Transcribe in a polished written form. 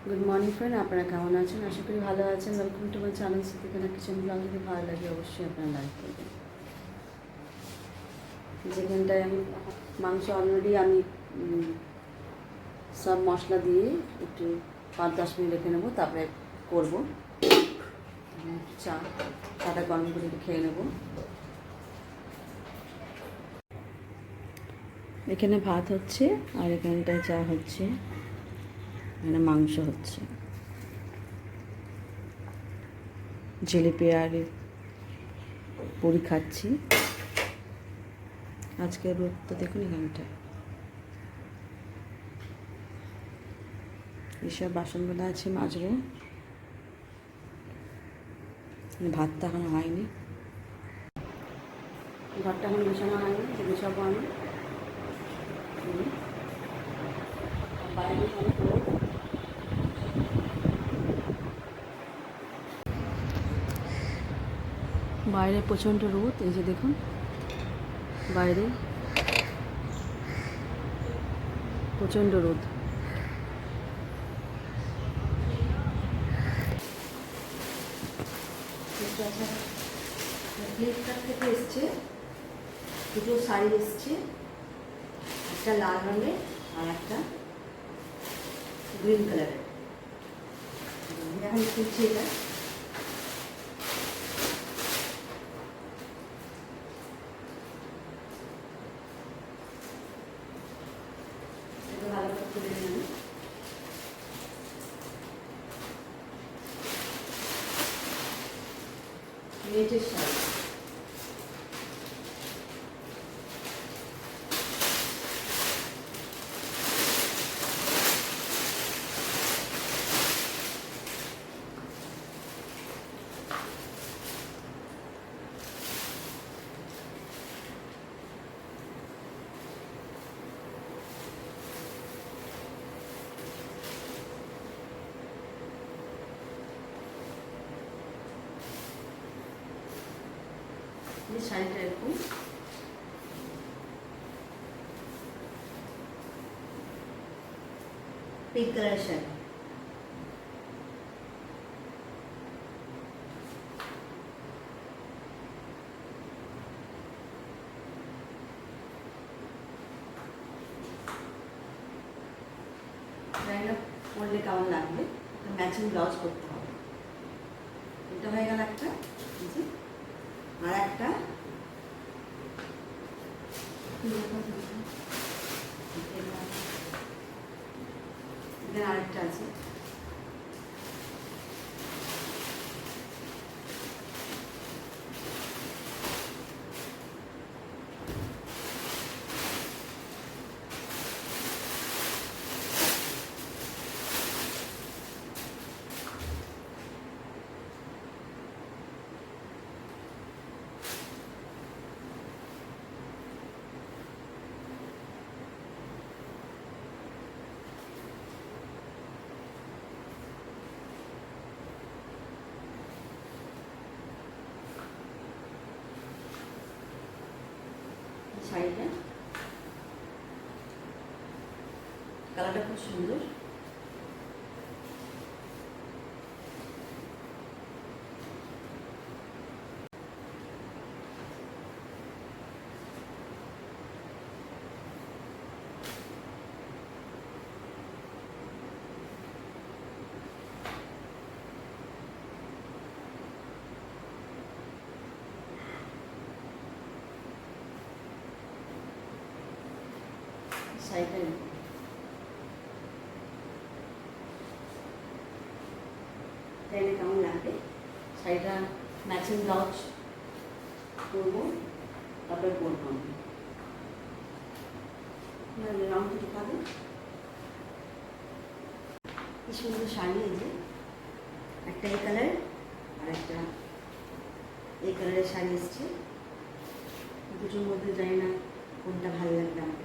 Good morning friend, আপনারা কেমন আছেন? আশা করি ভালো আছেন। Welcome to my channel Siddikana kitchen vlog. যদি ভালো লাগে অবশ্যই আপনারা লাইক করবেন। যেখানটায় আমি মাংস অলরেডি আমি সব মশলা দিয়ে একটু 5-10 মিনিট রেখে নেবো, তারপরে করবো। একটু চাটা গরম করে খেয়ে নেবো। এখানে ভাত হচ্ছে আর এখানটায় চা হচ্ছে, এখানে মাংস হচ্ছে। জিলিপি আর পুরি খাচ্ছি। আজকে রোদ তো দেখুন এখানটায়। এইসব বাসনগুলো আছে মাজবো। ভাতটা এখনো হয়নি, ঘরটা এখন গোছানো হয়নি, যে গোছাবো আমি। বাইরে অনেক রোদ, বাইরে প্রচণ্ড রোদ। এই যে দেখুন বাইরে প্রচণ্ড রোদ। ফ্লিপকার্ট থেকে এসছে দুটো শাড়ি এসছে, একটা লাল রঙের আর একটা গ্রিন কালারের। এখন খুলছি এটা। ভালো করে তুলে নিন। নেটের শাড়ি, এই শাড়িটা এরকম পিঙ্ক কালারের শাড়ি। শাড়িটা পরলে কেমন লাগবে, ম্যাচিং ব্লাউজ করতে হবে। এটা হয়ে গেল একটা। আর একটা আরেকটা আছে, শাড়িটা কালারটা খুব সুন্দর। শাড়িটা তাইলে কেমন লাগবে? শাড়িটা ম্যাচিং ব্লাউজ করবো, তারপরে পরবো আমি। রঙটা দেখাবে কি সুন্দর শাড়ি। এই যে একটা এই কালার আর একটা এই কালারের শাড়ি এসছে। দুটোর মধ্যে জানি না কোনটা ভালো লাগবে আমাকে।